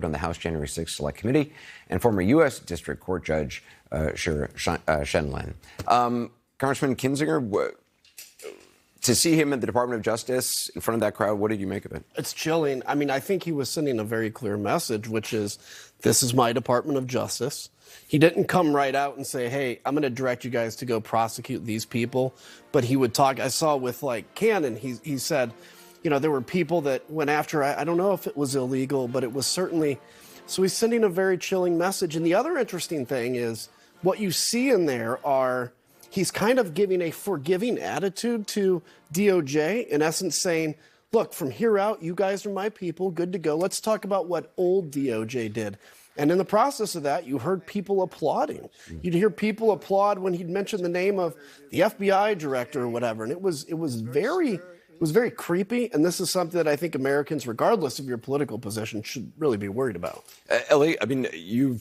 on the House January 6th Select Committee, and former U.S. District Court Judge Shenlin. Congressman Kinzinger, to see him at the Department of Justice in front of that crowd, what did you make of it? It's chilling. I mean, I think he was sending a very clear message, which is, this is my Department of Justice. He didn't come right out and say, hey, I'm going to direct you guys to go prosecute these people. But he would talk. I saw with, like, Cannon, he said, you know, there were people that went after, I don't know if it was illegal, but it was certainly. So he's sending a very chilling message. And the other interesting thing is what you see in there are, he's kind of giving a forgiving attitude to DOJ, in essence saying, look, from here out, you guys are my people, good to go. Let's talk about what old DOJ did. And in the process of that, you heard people applauding. You'd hear people applaud when he'd mention the name of the FBI director or whatever. And it was very creepy. And this is something that I think Americans, regardless of your political position, should really be worried about. Ellie, I mean, you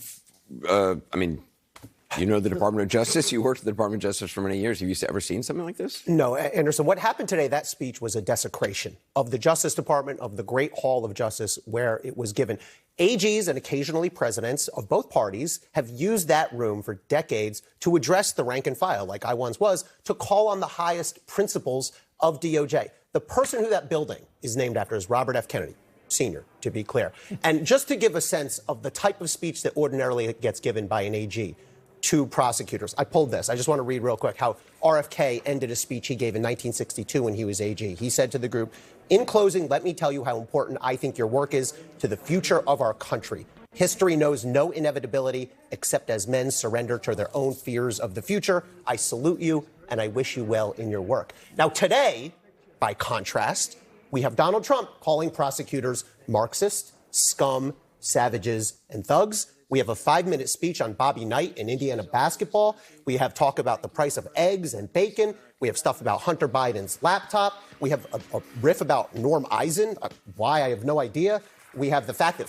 know the Department of Justice. You worked at the Department of Justice for many years. Have you ever seen something like this? No, Anderson. What happened today, that speech was a desecration of the Justice Department, of the Great Hall of Justice, where it was given. AGs and occasionally presidents of both parties have used that room for decades to address the rank and file, like I once was, to call on the highest principles of DOJ. The person who that building is named after is Robert F. Kennedy, Sr., to be clear. And just to give a sense of the type of speech that ordinarily gets given by an AG to prosecutors. I pulled this. I just want to read real quick how RFK ended a speech he gave in 1962 when he was AG. He said to the group, in closing, let me tell you how important I think your work is to the future of our country. History knows no inevitability except as men surrender to their own fears of the future. I salute you and I wish you well in your work. Now, today, by contrast, we have Donald Trump calling prosecutors Marxist, scum, savages, and thugs. We have a 5-minute speech on Bobby Knight in Indiana basketball. We have talk about the price of eggs and bacon. We have stuff about Hunter Biden's laptop. We have a riff about Norm Eisen. Why, I have no idea. We have the fact that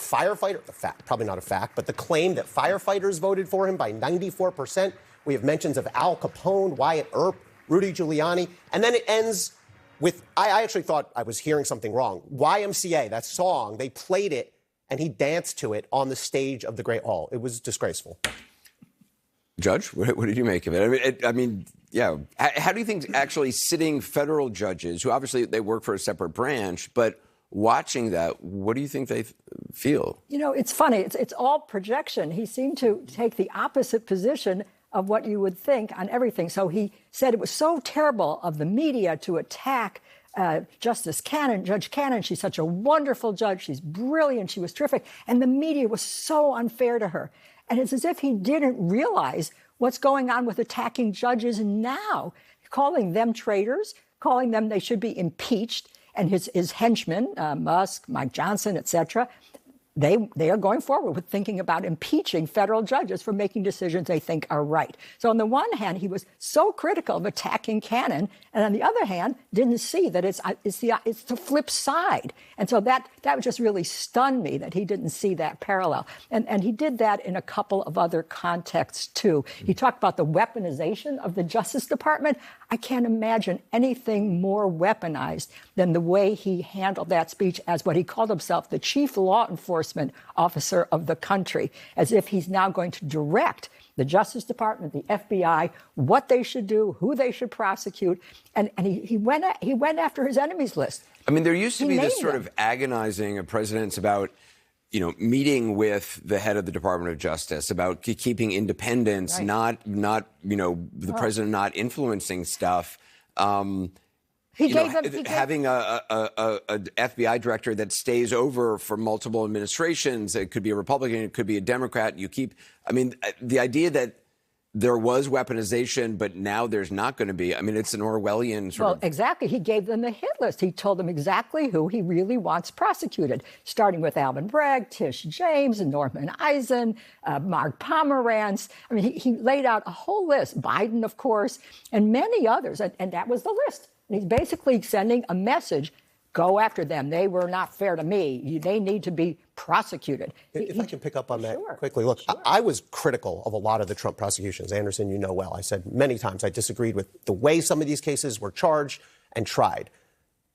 probably not a fact, but the claim that firefighters voted for him by 94%. We have mentions of Al Capone, Wyatt Earp, Rudy Giuliani. And then it ends with, I actually thought I was hearing something wrong. YMCA, that song, they played it, and he danced to it on the stage of the Great Hall. It was disgraceful. Judge, what did you make of it? How do you think actually sitting federal judges, who obviously they work for a separate branch, but watching that, what do you think they feel? You know, it's funny. It's all projection. He seemed to take the opposite position of what you would think on everything. So he said it was so terrible of the media to attack Justice Cannon, Judge Cannon. She's such a wonderful judge. She's brilliant. She was terrific. And the media was so unfair to her. And it's as if he didn't realize what's going on with attacking judges now, calling them traitors, calling them they should be impeached. And his henchmen, Musk, Mike Johnson, et cetera, they are going forward with thinking about impeaching federal judges for making decisions they think are right. So on the one hand, he was so critical of attacking Cannon, and on the other hand, didn't see that it's the flip side. And so that just really stunned me that he didn't see that parallel. And he did that in a couple of other contexts too. He talked about the weaponization of the Justice Department. I can't imagine anything more weaponized than the way he handled that speech as what he called himself, the chief law enforcement officer of the country, as if he's now going to direct the Justice Department, the FBI, what they should do, who they should prosecute. And he went after his enemies list. I mean, there used to be this sort of agonizing of presidents about, meeting with the head of the Department of Justice, about keeping independence, right. not the president not influencing stuff. Having a FBI director that stays over for multiple administrations. It could be a Republican, it could be a Democrat. The idea that there was weaponization, but now there's not going to be. It's an Orwellian sort of... Well, exactly. He gave them the hit list. He told them exactly who he really wants prosecuted, starting with Alvin Bragg, Tish James, and Norman Eisen, Mark Pomerantz. He laid out a whole list. Biden, of course, and many others. And that was the list. And he's basically sending a message. Go after them. They were not fair to me. They need to be prosecuted. If I can pick up on that quickly. Look, sure. I was critical of a lot of the Trump prosecutions. Anderson, you know well. I said many times I disagreed with the way some of these cases were charged and tried.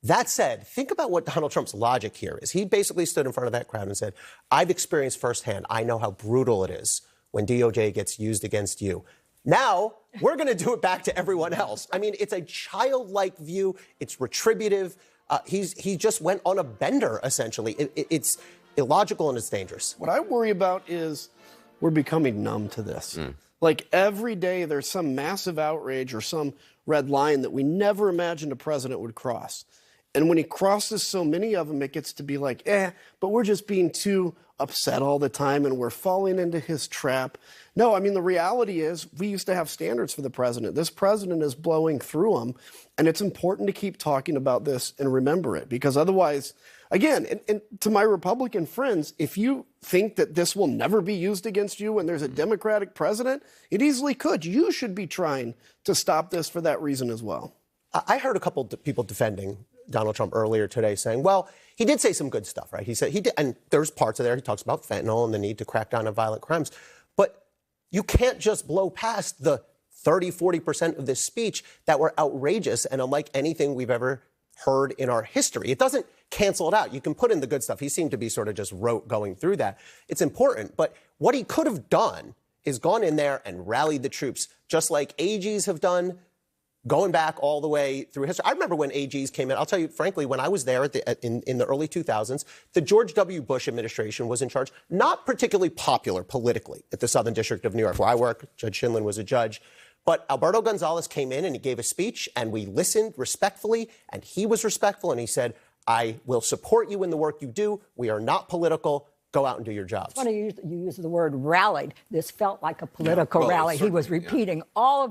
That said, think about what Donald Trump's logic here is. He basically stood in front of that crowd and said, I've experienced firsthand. I know how brutal it is when DOJ gets used against you. Now, we're going to do it back to everyone else. I mean, it's a childlike view. It's retributive. He just went on a bender, essentially. It's illogical and it's dangerous. What I worry about is we're becoming numb to this. Like every day there's some massive outrage or some red line that we never imagined a president would cross. And when he crosses so many of them, it gets to be like, but we're just being too upset all the time and we're falling into his trap. No, I mean, the reality is we used to have standards for the president. This president is blowing through them. And it's important to keep talking about this and remember it, because otherwise, again, and to my Republican friends, if you think that this will never be used against you when there's a Democratic president, it easily could. You should be trying to stop this for that reason as well. I heard a couple of people defending Donald Trump earlier today saying, well, he did say some good stuff, right? He said he did, and there's parts of there he talks about fentanyl and the need to crack down on violent crimes. But you can't just blow past the 30-40% of this speech that were outrageous and unlike anything we've ever heard in our history. It doesn't cancel it out. You can put in the good stuff. He seemed to be sort of just rote going through that. It's important. But what he could have done is gone in there and rallied the troops, just like AGs have done, going back all the way through history. I remember when AGs came in. I'll tell you, frankly, when I was there in the early 2000s, the George W. Bush administration was in charge, not particularly popular politically at the Southern District of New York, where I work. Judge Shinlin was a judge. But Alberto Gonzales came in and he gave a speech and we listened respectfully and he was respectful and he said, I will support you in the work you do. We are not political. Go out and do your jobs. It's funny you use the word rallied. This felt like a political rally. He was repeating all of